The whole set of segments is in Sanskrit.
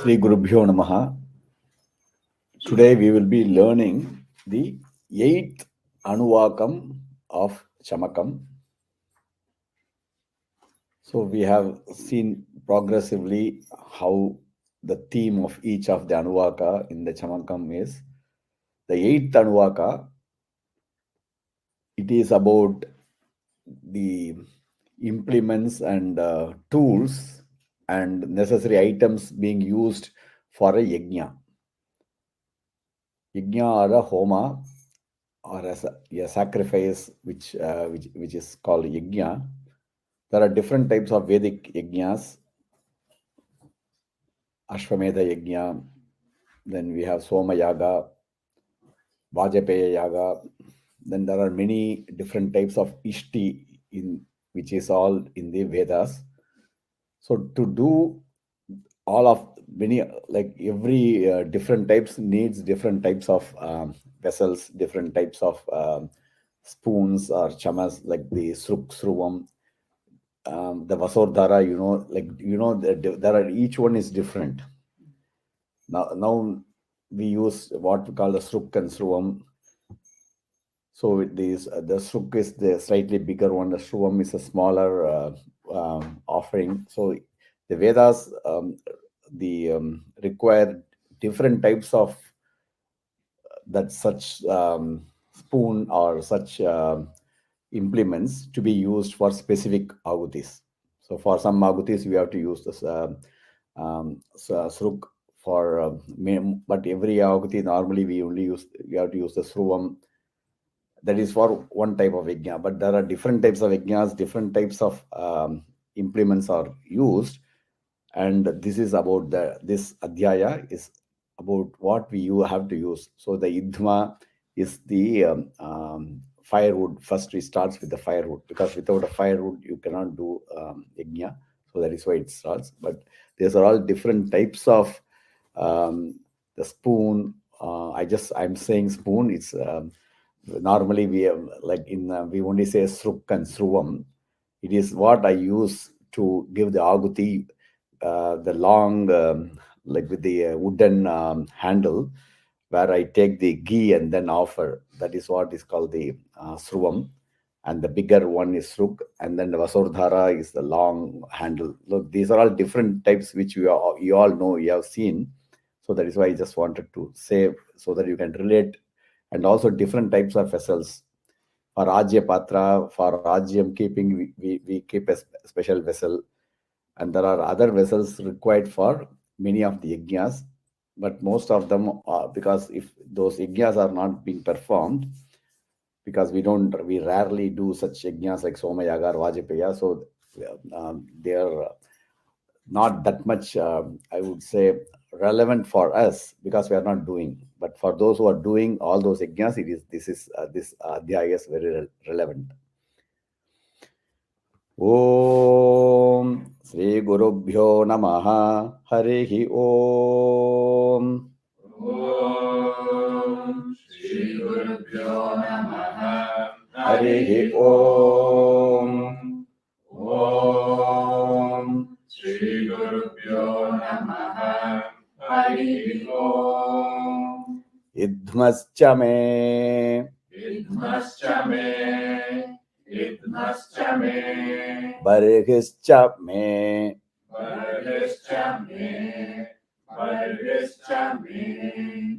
Sri Gurubhyo Namaha. Today we will be learning the 8th Anuvakam of Chamakam. So we have seen progressively how the theme of each of the Anuvaka in the Chamakam is. The 8th Anuvaka, it is about the implements and tools and necessary items being used for a yajna. Yajna or a homa or a sacrifice which is called yajna. There are different types of Vedic yajnas. Ashwamedha yajna, then we have Soma yaga, Vajapeya yaga, then there are many different types of Ishti which is all in the Vedas. So to do all of many, like every different types needs different types of vessels, different types of spoons or chamas, like the sruvam, the vasordhara, there are, each one is different. Now we use what we call the sruk and sruvam. So the sruk is the slightly bigger one, the sruvam is a smaller offering. So the Vedas require different types of such spoon or such implements to be used for specific ahutis. So for some ahutis we have to use this sruk for, but every ahuti normally we have to use the sruvam. That is for one type of yajna, but there are different types of yajnas, different types of implements are used, and this is about this adhyaya is about what you have to use. So the idhma is the firewood. First it starts with the firewood, because without a firewood you cannot do yajna. So that is why it starts. But these are all different types of the spoon. I'm saying spoon. It's normally we have, like we only say sruk and sruvam. It is what I use to give the ahuti, the long, like with the wooden handle, where I take the ghee and then offer. That is what is called the sruvam. And the bigger one is sruk, and then the vasordhara is the long handle. Look, these are all different types which you all know, you have seen. So that is why I just wanted to say, so that you can relate. And also different types of vessels. For Rajya Patra, for Rajyam keeping, we keep a special vessel. And there are other vessels required for many of the yajnas. But most of them are, because if those yajnas are not being performed, because we rarely do such yajnas like Soma Yaga or Vajapeya, so they are not that much, I would say, relevant for us, because we are not doing. But for those who are doing all those yajnas, this adhyaya is very relevant. Om Sri Gurubhyo Namaha Harihi Om. Om Sri Gurubhyo Namaha Harihi Om. Om Sri Gurubhyo Namaha Harihi Om. Idhmascha me. Idhmascha me. Idhmascha me. Barhischa me. Barhischa me. Barhischa me.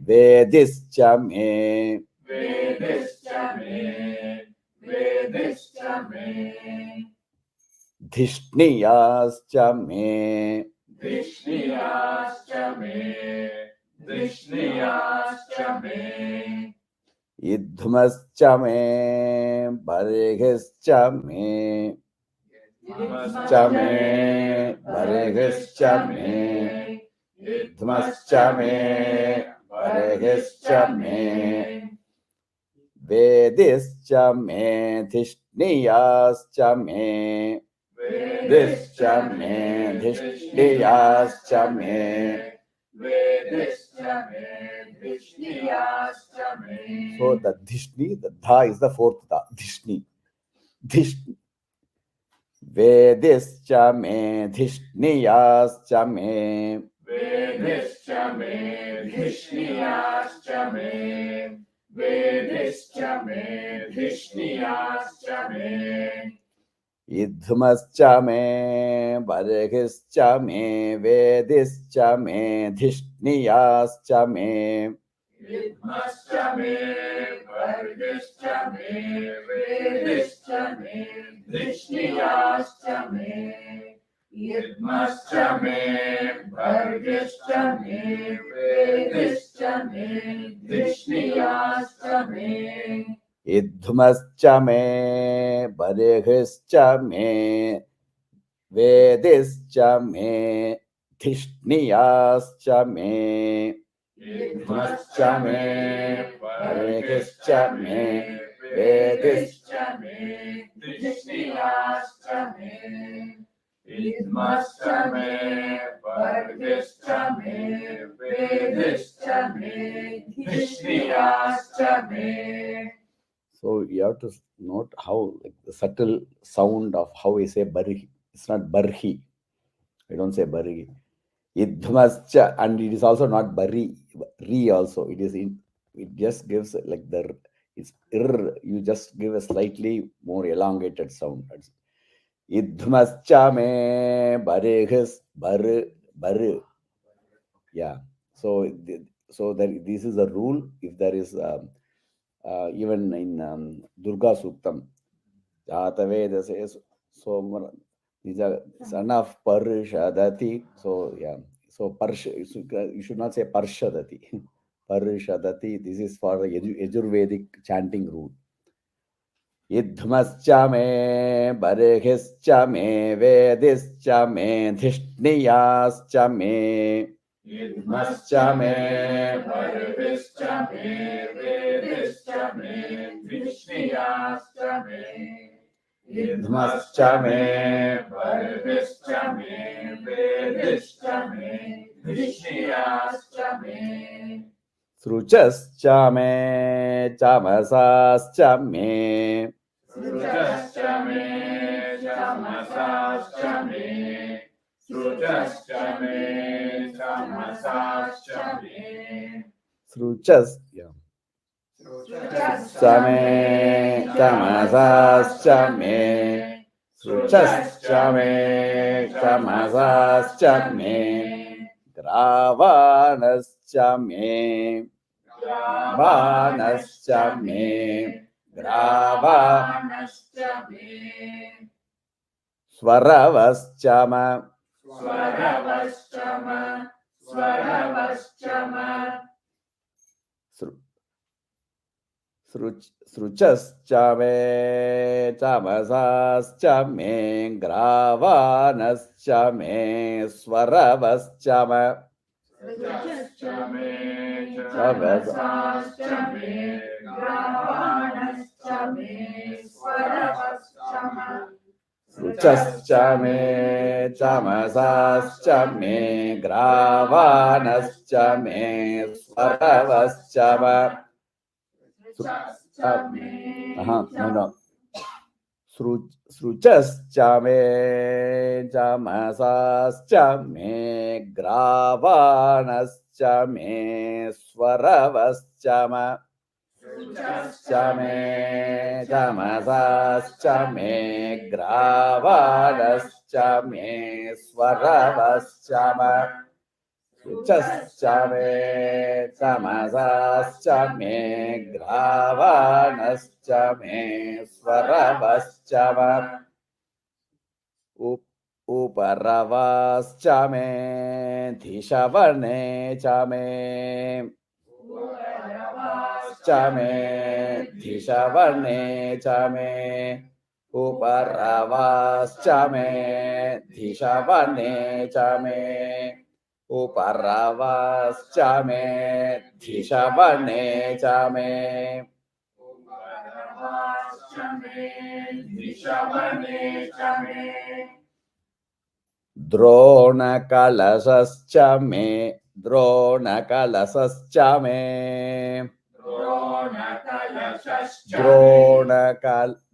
Vedischa me. Vedischa me. Vedischa me. Dhishniyascha me. Dishniyascha me. Dishniyascha me. Idhmascha me. Barhischa me. Idhmascha me. Barhischa me. Idhmascha me. Barhischa me. Vedischa me. Dhishniyascha me. Vedischa me. Dhishniyascha me. Vedischa me. Dishniyascha me. So the Dhishni, the Dha is the fourth Dha. Dhishni. Dhishni. Vedischa me. Dhishniyascha me. Vedischa me, Dhishniyascha me, Vedischa me, Dhishniyascha me. Idhumascha me, Barhischa me, Vedischa me, Dhishniyascha me. Idhumascha me, Barhischa me, Vedischa me, Dhishniyascha me. Idhumascha me, Barhischa me, Vedischa me, Dhishniyascha me. Idhumascha me, Barhischa me, Vedischa me, Dhishniyascha me. Idhumascha me, Barhischa me, Vedischa me, Dhishniyascha me. Idhumascha me, Barhischa me, Vedischa me, Dhishniyascha me. So you have to note how, like, the subtle sound of how we say barhi. It's not barhi. I don't say barhi. Idhumascha, and it is also not bari. Re also. It is in. It just gives like the. It's ir. You just give a slightly more elongated sound. Idhumascha me barihis bar. Yeah. So that this is a rule. If there is even in Durga Suktam, Jataveda says, so these are son of Parshadati. So yeah, so you should not say Parshadati. Parshadati. This is for the Yajurvedic chanting rule. Idhmascha me, Barhischa me, Vedischa me, Dhishniyascha me. Idhumascha me, Barhischa me, Vedischa me, Dhishniyascha me. Idhumascha me, Barhischa me, Vedischa me, Dhishniyascha me. Sruchascha me, Chamasascha me. Sruchascha me, Chamasascha me. Sruchascha me, Chamasascha me. Sruchascha me, Chamasascha me. Sruchascha me, Chamasascha me. Gravanascha me. Gravanascha me. Gravanascha me. Swaravaschama. Swaravaschama. Swaravaschama. Sruchascha me, Chamasascha me, Gravanascha me, Swaravaschama. Sruchascha me, Chamasascha me, Gravanascha me, Swaravaschama. Sruchascha me, Chamasascha me, Gravanascha me, Swaravaschama. No. Sruchascha me, Chamasascha me, Gravanascha me, Swaravaschama. Sruchascha me, Chamasascha me, Gravanascha me, Swaravaschama. Sruchascha me, Chamasascha me, Gravanascha me, Swaravaschama. Uparavascha me, Dhishavane cha me. Uparavascha me, Dhishavane cha me. Uparavascha me, Dhishavane cha me. Uparavascha me, Dhishavane cha me. Uparavascha me, Dhishavane cha me. Drona kalasascha me, Drona kalasascha me. Drona kalasascha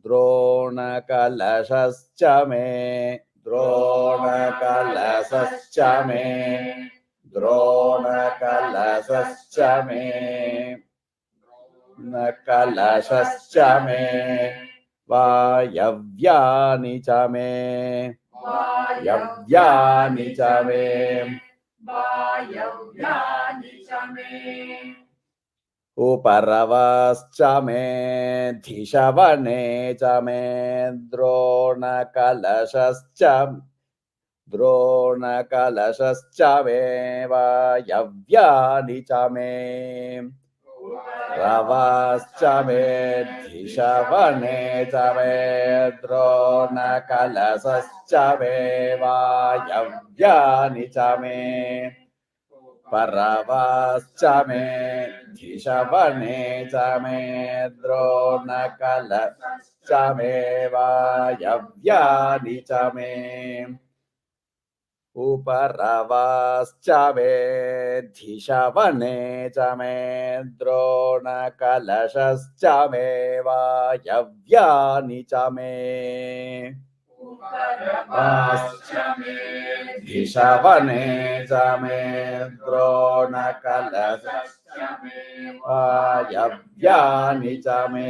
Drona kalasascha me, Drona kalasascha me. Drona kalasascha me. Kalasascha me. Vayavyani cha me. Yavyani cha me. Vayavyani cha me. Uparavascha me. Dhishavane cha me. Drona kalasascha me. Drona kalasascha me. Vayavyani cha me. Ravascha me. Dhishavane cha me. Drona kalasascha me. Vayavyani cha me. Paravascha me. Dhishavane cha me. Drona kalasascha me. Vayavyani cha me. Uparavascha me. Dhishavane cha me. Drona kalasascha me. Vayavyani cha me. Uparavascha me. Dhishavane cha me. Drona kalasascha me. Vayavyani cha me.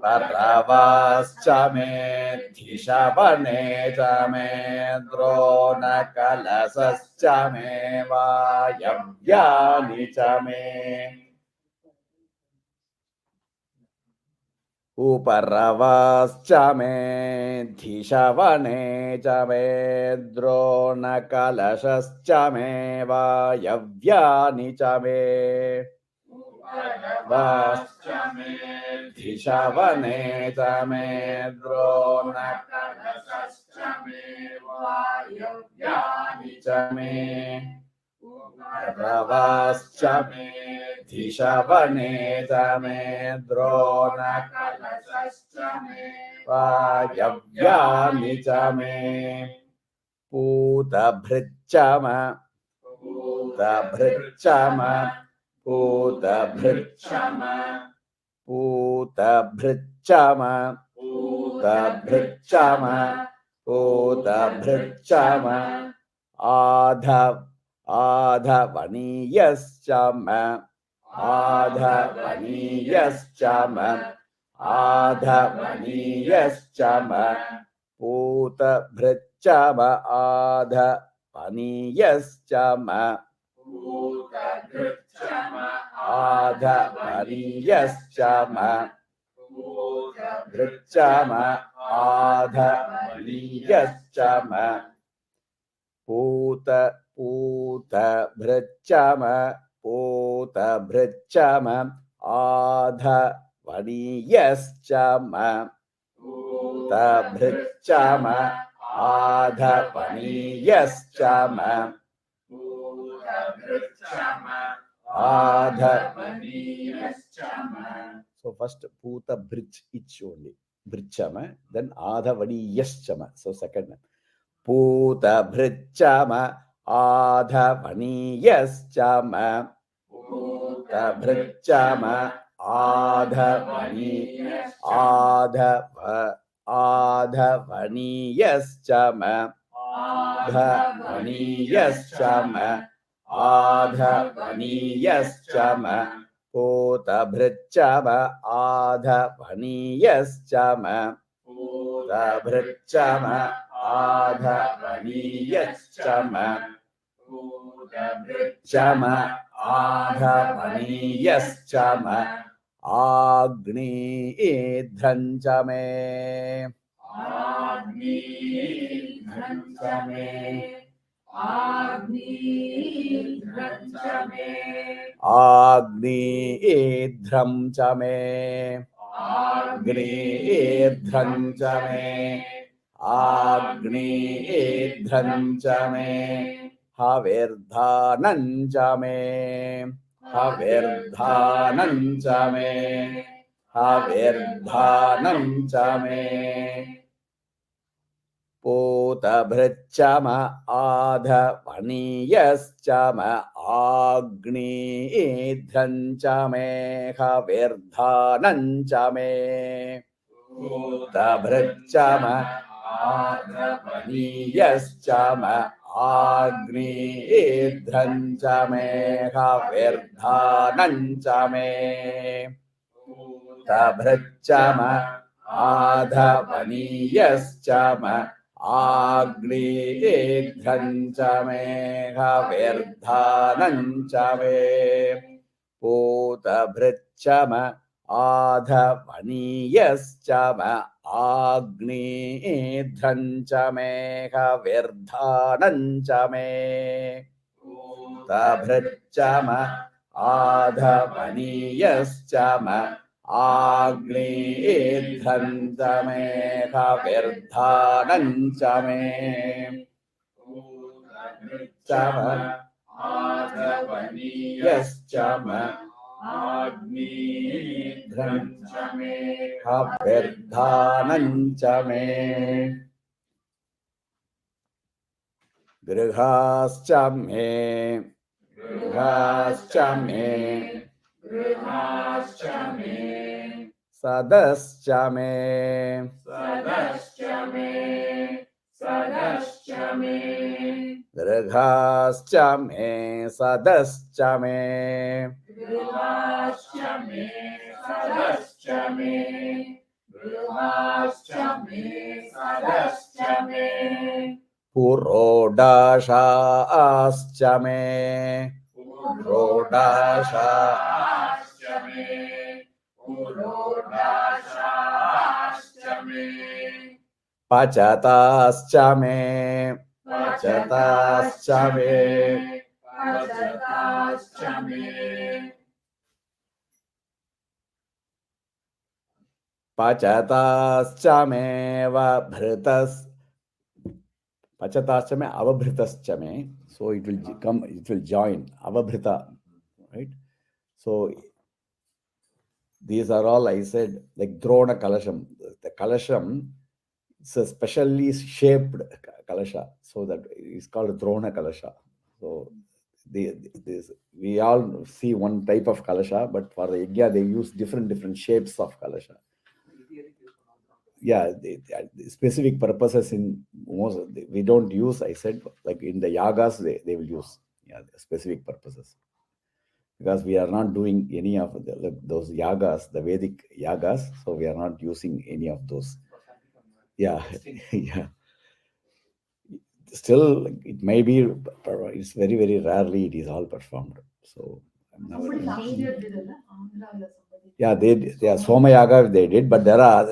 Paravascha me. Dhishavane cha me. Drona kalasascha me. Vayavyani cha me. Uparavascha me. Dhishavane cha me. Drona kalasascha me. Vayavyani cha me. Uparavascha me. Dhishavane cha me. Drona kalasascha me. Vayavyani cha me. Uparavascha me. Dhishavane cha me. Drona kalasascha me. Vayavyani cha me. Putabhrichama. Putabhrichama. Putabhrichama. Putabhrichama. Putabhrichama. Putabhrichama. Adhavaniyascha. Adhavaniyascha. Adhavaniyascha. Putabhrichama. Adhavaniyascha. Putabhrichama. Adhavaniyascha. Bhrichama. Adhavaniyascha. Putabhrichama. Putabhrichama. Adhavaniyascha. Putabhrichama. Adhavaniyascha. Adhavaniyascha. So first Puta bridge each only. Bridchama, then Adhavaniyascha. So second one. Puta bridchama. Adhavaniyascha. Puta bridchama. Adhavaniyascha. Adhavaniyascha. Adhavaniyascha. Putabhrichama. Adhavaniyascha. Putabhrichama. Adhavaniyascha. Putabhrichama. Adhavaniyascha. Agni idhancha me. Agni idhancha me. Agni idhancha me. Agni idhancha me. Agni idhancha me. Agni idhancha me. Havirdhanancha me. Havirdhanancha me. Havirdhanancha me. Putabhrichama. Adhavaniyascha. Agni idhancha me. Havirdhanancha me. Putabhrichama. Adhavaniyascha. Agni Dhancha me Havirdhanancha me Tabhrachama Adhavaniyascha Agni Dhancha me Havirdhanancha me Putabhrachama Adhavaniyascha Agni Dhancha me Havirdhanancha me Putabhrachama Adhavaniyascha Agni Dhancha me Havirdhanancha me Putabhrachama Adhavaniyascha Agni Dhancha me Havirdhanancha me Grihascha me Grihascha me Grihascha me Sadascha me Sadascha me Sadascha me Grihascha me Sadascha me Grihascha me Sadascha me Grihascha me Sadascha me Purodascha me Purodascha me Purodascha me Pachatascha me Pachatascha me Pachatascha me Pachatascha me Vabhritas Pachatascha me Avabhritascha me. So it will come, it will join Avabhrita, right? So these are all, I said, like Drona Kalasham. The Kalasham is a specially shaped Kalasha, so that it's called Drona Kalasha. So we all see one type of Kalasha, but for the Yajna they use different shapes of Kalasha. Yeah, the specific purposes in most, we don't use, I said, like in the yagas, they will use specific purposes. Because we are not doing any of those yagas, the Vedic yagas, so we are not using any of those. Yeah, yeah. Still, it may be, it's very rarely it is all performed. So yeah, Somayaga they did, but there are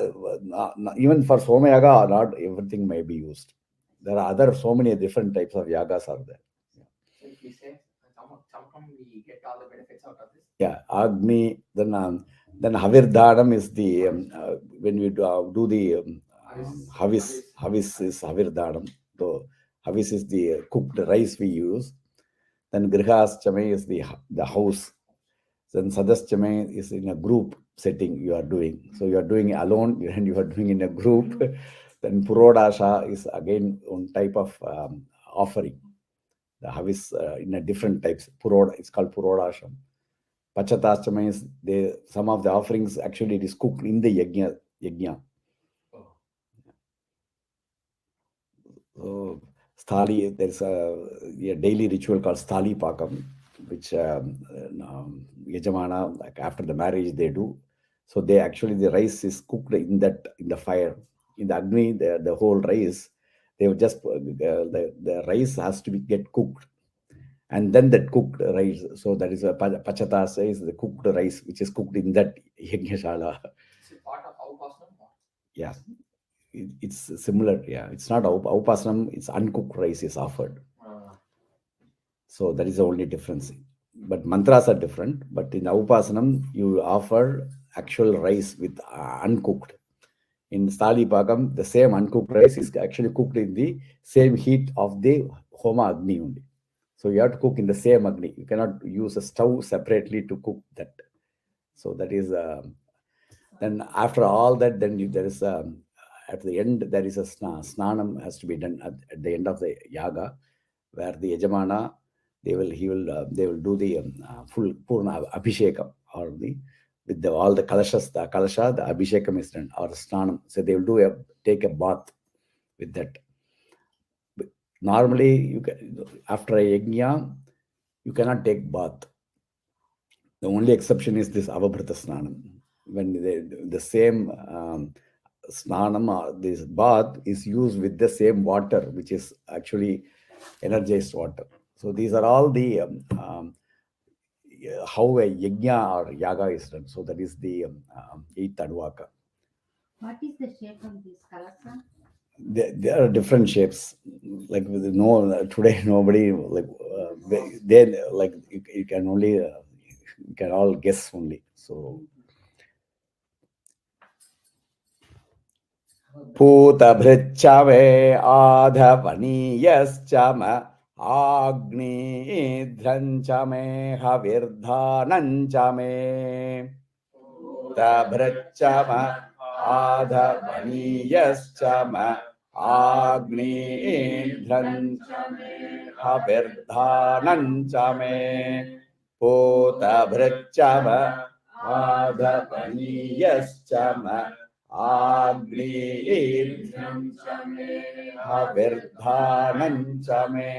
even for Somayaga, not everything may be used. There are so many different types of yagas are there. So if we say Chamakam, we get all the benefits out of this. Yeah, Agni, then Havirdhanam is the when we do the Havis. Havis is Havirdhanam. So Havis is the cooked rice we use. Then Grihashchame is the house. Then Sadaschame is in a group setting you are doing. So you are doing alone and you are doing in a group. Then Purodasha is again one type of offering. The Havis in a different types. It's called Purodasham. Pachatashtama is some of the offerings actually it is cooked in the yajna. So sthali, there's a daily ritual called sthali pakam, which yajamana, like after the marriage they do. So the rice is cooked in the fire, in the agni, the whole rice. They will just the rice has to get cooked. And then that cooked rice, so that is a pachatasa is the cooked rice, which is cooked in that yajnashala. Is it part of Upasana? Yeah, it's similar. Yeah, it's not Upasana, it's uncooked rice is offered. So that is the only difference. But mantras are different. But in Upasanam, you offer actual rice with uncooked. In Sthali Pakam, the same uncooked rice is actually cooked in the same heat of the Homa Agni only. So you have to cook in the same Agni. You cannot use a stove separately to cook that. So that is, then after all that, then there is, at the end, there is a snanam has to be done at the end of the yaga, where the Yajamana, they will do the full Purna Abhishekam, or with all the kalashas, the Abhishekam is done, or snanam. So they will take a bath with that. Normally, you can, after a yajna, you cannot take bath. The only exception is this Avabhrita Snanam. When the same Snanam, this bath is used with the same water, which is actually energized water. So these are all the how a yajna or yaga is done. So that is the eighth Anuvaka. What is the shape of this kalasa? There are different shapes. Like with no today, nobody like they like you can only you can all guess only. So Pūtabhriccame ādhavanīyascama Agni-dhrancame havirdhanancame Pūtabhriccama ādhavanīyascama Agni-dhrancame havirdhanancame Pūtabhriccama ādhavanīyascama Agni-dhrancame havirdhanancame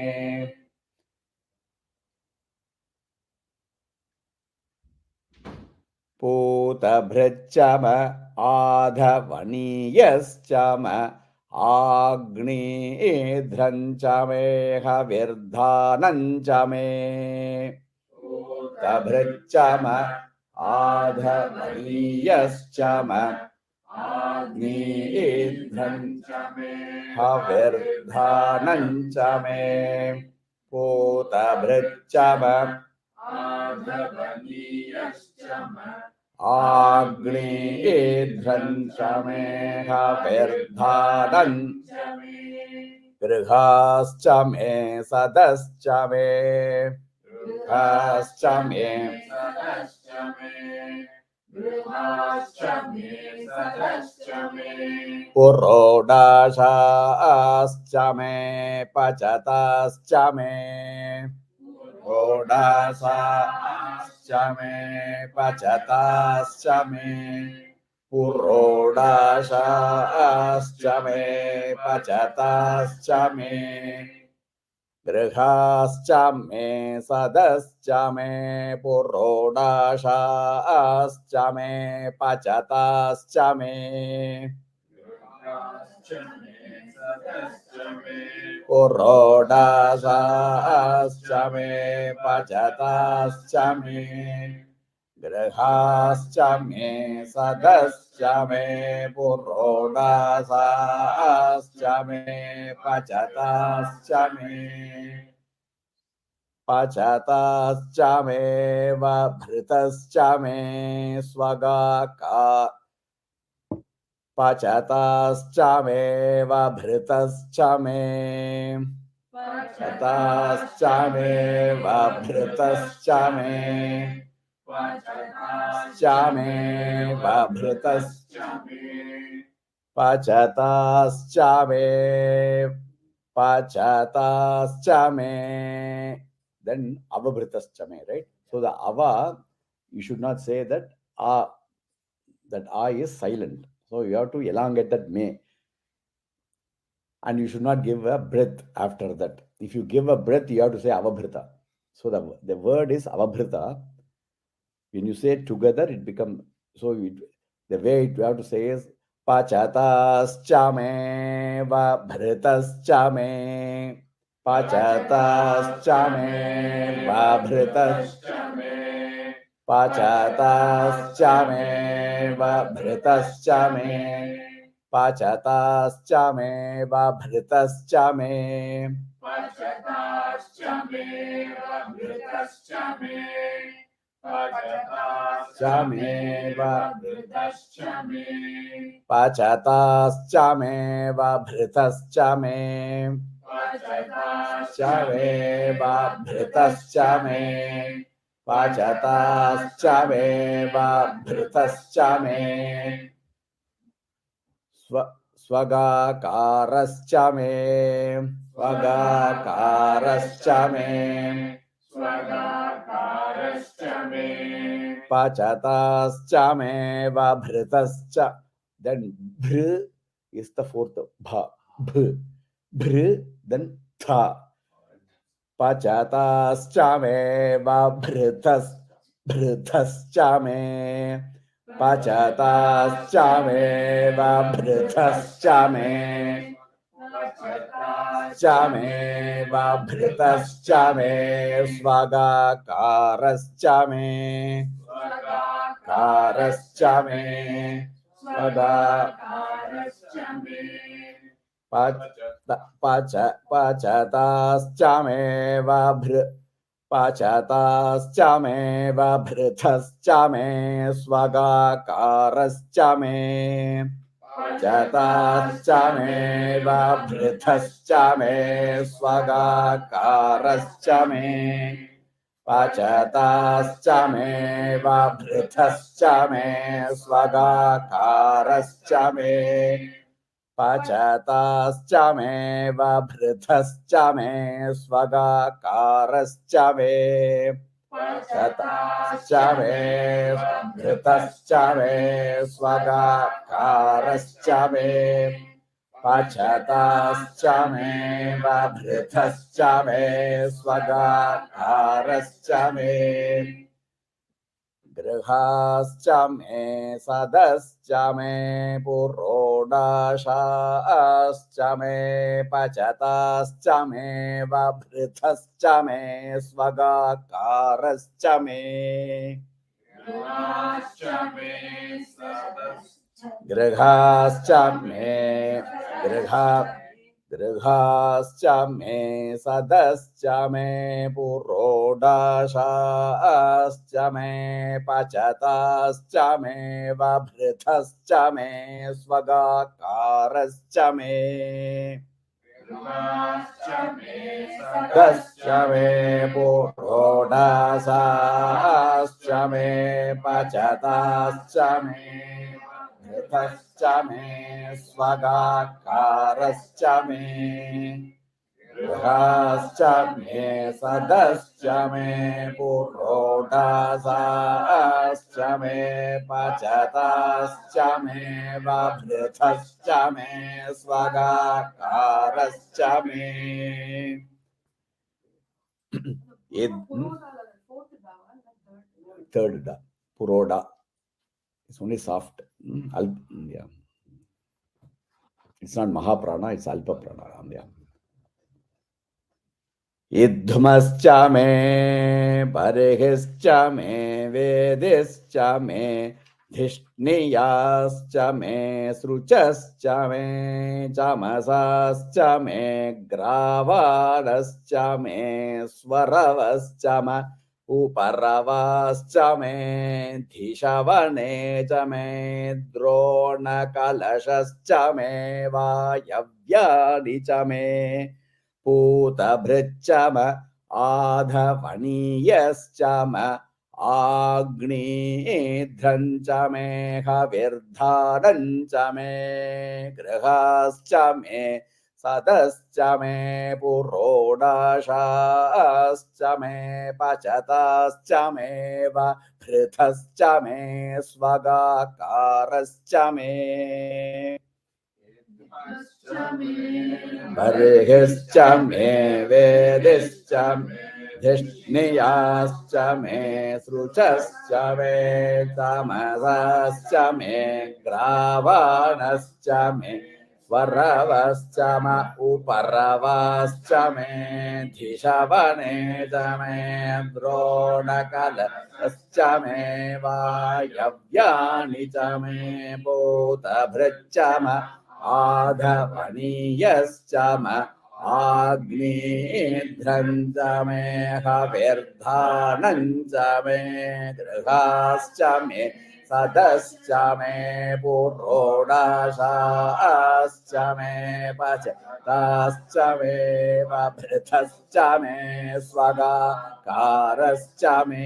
Pūtabhriccama ādhavanīyascama Agni-dhrancame havirdhanancame Pūtabhriccama ādhavanīyascama Agni-dhrancame havirdhanancame Pūtabhriccama ādhavanīyascama Agni-dhrancame havirdhanancame Grihāscame sadascame Grihāscame Purodāsāscame pacatāscame Purodāsāscame pacatāscame Purodāsāscame pacatāscame Grihāscame sadascame Purodāsāscame pacatāscame Purodāsāscame pacatāscame Grihāscame sadascame Purodāsāscame pacatāscame Pacatāscame vabhritascame svagaka Pacatāscame vabhritascame Pacatāscame vabhritascame Pacatāscame vabhritascame Pacatāscame Pacatāscame then avabhritascame, right? So the ava, you should not say that is silent. So you have to elongate that me. And you should not give a breath after that. If you give a breath, you have to say avabhrita. So the word is avabhrita. When you say it together, it becomes, so the way you have to say is pacatāscame vabhritascame Pacatāscame vabhritascame Pacatāscame vabhritascame Pacatāscame vabhritascame Pacatāscame vabhritascame Pacatāscame vabhritascame Pacatāscame vabhritascame Pacatāscame vabhritascame Pacatāscame vabhritascame Svagakarascame Svagakarascame Svagakarascame Pacatāscame vabhritascame. Then bhr is the fourth bha. Bhr. Bhr, then tha. Pachatascha me vabhritascha me. Pachatascha me vabhritascha me. Chame vabhritascha me. Svagakarascha me. Karascha me. Swagakarascha me. Pachatascha me Pachatascha me vabhritascha me. Svagakarascha me. Pachatascha me vabhritascha me. Svagakarascha me. Pachatascha me vabhritascha me. Svagakarascha me. Pachatascha me vabhritascha me. Svagakarascha me. Pachatascha me vabhritascha me. Svagakarascha me. Pachatascha me vabhritascha me. Svagakarascha me. Grihascha me sadascha me. Purodashascha me. Pachatascha me vabhritascha me. Svagakarascha me. Grihascha me Grihascha me Grihascha me sadascha me. Purodashascha me. Pachatascha me vabhritascha me. Svagakarascha me. Sadascha me purodashascha me. Pachatascha me vabhritascha me. Svagakarascha me. Grihascha me sadascha me. Purodashascha me. Pachatascha me vabhritascha me. Svagakarascha me. Third da, Puroda. It's only soft. Yeah. It's not Mahaprana, it's Alpa Prana. Yeah. Idhumascha me, Parihischa me, Vedischa me, Dhishniyascha me, Sruchascha me, Chamasascha me, Gravadascha me, Swaravascha me, Uparavascha me, Dhishavane cha me, Drona Kalashascha me, Vayavyani cha me, Putabhricchama Adhavaniyascha Agni Dhrancha me Havirdhanancha me Grihascha me Sadascha me Purodashascha me Pachatascha me Vabhritascha me Svagakarascha me Barihischa me Vedischa me Dhishniyascha me Sruchascha me Tamasascha me Gravanascha me Varavascha me Uparavascha me Dhishavane cha me Dronakalascha me Vayavyani cha me Putabhriccha me Adhavaniyascha me Agni Dhrancha me Havirdhanancha me Grihascha me Sadascha me Purodashascha me Pachatascha me Vabhritascha me Svagakarascha me.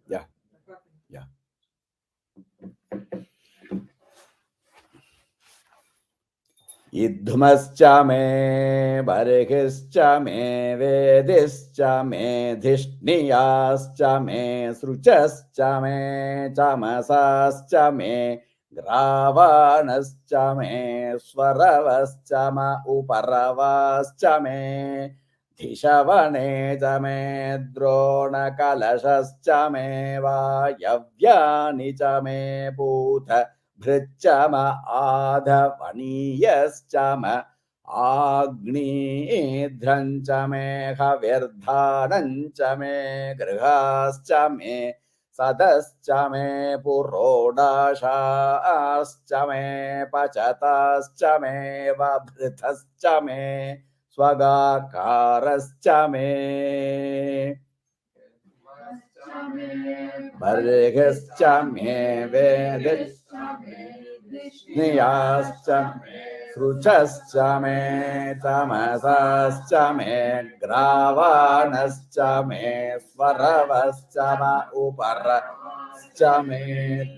Yeah. Idhumascha me, Barihischa me, Vedischa me, Dhishniyascha me, Sruchascha me, Chamasascha me, Gravanascha me Swaravascha ma Uparavascha me Dhishavane me Drona Kalashascha me Vayavyani cha me Bhuta Bhricha ma Adhavaniyascha ma Agni Dhrancha me Havirdhanancha me Grihascha me Sadascha me Purodashascha me Pachatascha me Vabhrithascha me Swagakarascha me Varghascha me Vedascha Niyascha Sruchascha me Tamasascha me Gravanascha me Svaravascha ma Uparascha me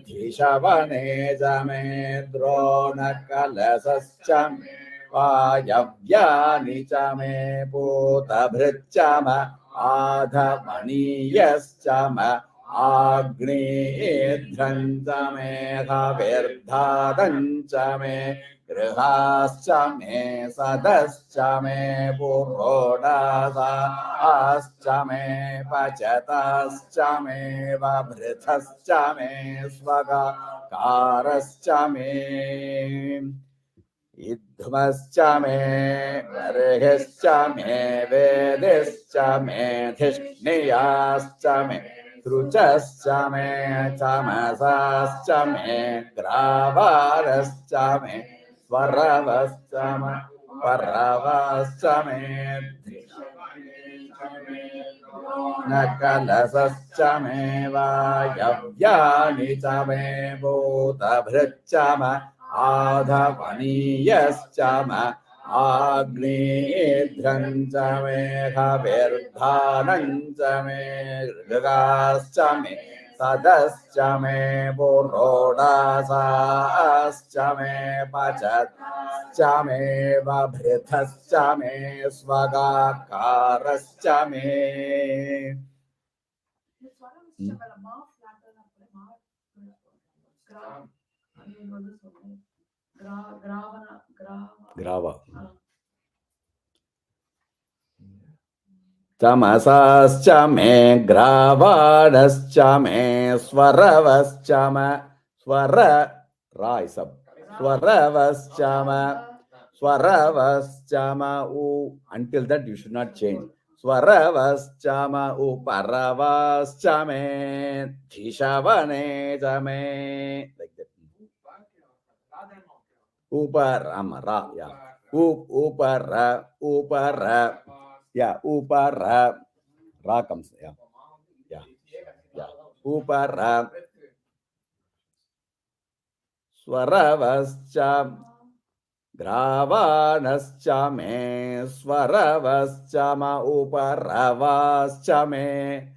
Dhishavane me Dronakalasascha me Vayavyani cha me Putabhricha ma Adhamaniyascha ma Agni Dhrancha me Havirdhanancha me Grihascha me Sadascha me Purodasascha me Pachatascha me Vabhrithascha me Swagakarascha me Idhmascha me Varghascha me Vedascha me Dhishniyascha me Sruchascha me Tamasascha me Gravarascha me Svaravascha me Paravascha me Nakalasascha me Vayavyani cha me Bhutabhricha ma Adhavaniyascha ma Agni Dhrancha me Havirdhanancha me Grgascha me Sadascha me Purodasascha me Pachatascha me Vabhrithascha me Swagakarascha me Grava. Tamasascha me Gravanascha me Svaravascha me Swara Raisab Swaravascha me Swaravascha ma U. Until that you should not change. Swaravascha ma Uparavascha me Dhishavane cha me. Like that. Uparama Ra, yeah. Upara, Upara, yeah. Upara, Ra comes, yeah. Yeah, yeah. Upara, Swaravascha, Gravanascha me, Swaravascha ma Uparavascha me.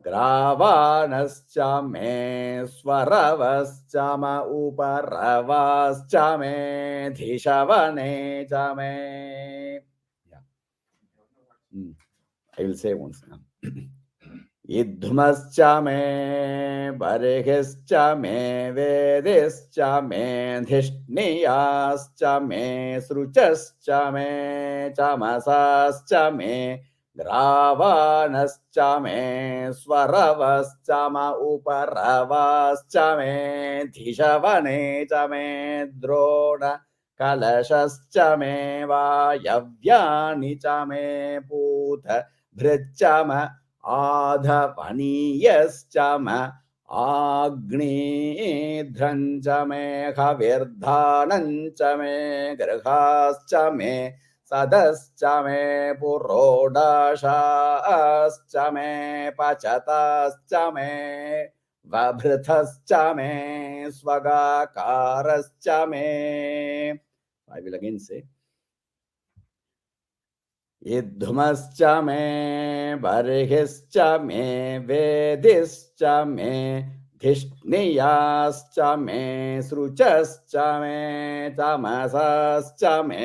Gravanascha me Swaravascha ma Uparavascha me Dhishavane cha me. Yeah. I will say once. Idhmascha me Varghascha me Vedascha me Dhishniyascha me Sruchascha me Tamasascha me Gravanascha me Swaravascha ma Uparavascha me Dhishavane cha me Drona Kalashascha me Vayavyani cha me Bhuta Bhricha ma Adhavaniyascha ma Agni Dhrancha me Havirdhanancha me Grihascha me Sadascha me Purodashascha me Pachatascha me Vabhrithascha me Swagakarascha me. I will again say Idhmascha me Varghascha me Vedascha me Dhishniyascha me Sruchascha me Tamasascha me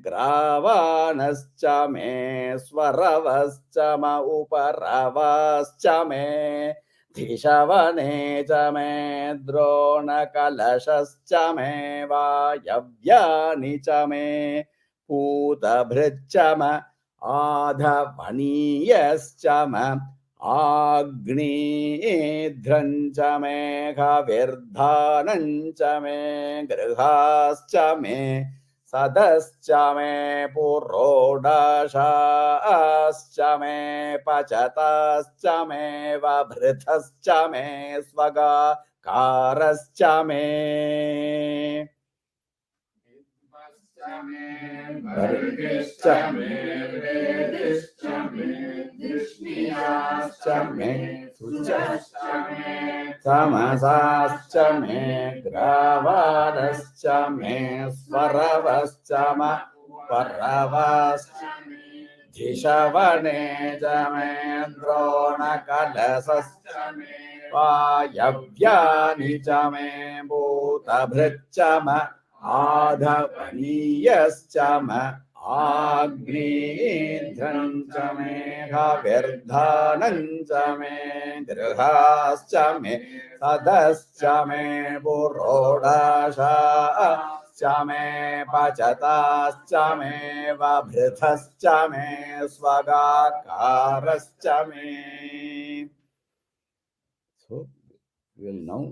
Gravanascha me Swaravascha ma Uparavascha me Dishavane chame drona kalashas chame vayavyani chame puta bhrachama adhavaniyas chame agni dhranchame khavirdhananchame grihas Sadascha purodashascha me pachatascha me vabhrithascha me swaga karascha me Vargishcha me, Vedishcha me, Dishmiyascha me, Sujashcha me, Tamasascha me gravadascha me svaravascha me paravascha Dishavane chame drona kalasascha me vayavyani chame bhuta bhrachama adhavaniyascha agni dhranchame khavirdhananchame grihascha me sadascha me purodasha Chame pachatascha vabhrithascha swagakarascha So we will now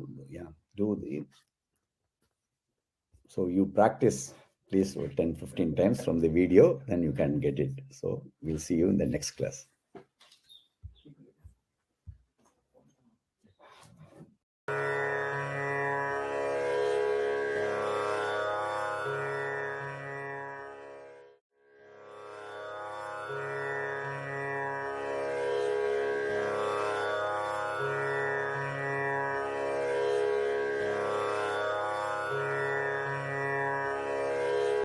do the. So you practice please 10-15 times from the video, then you can get it. So we'll see you in the next class.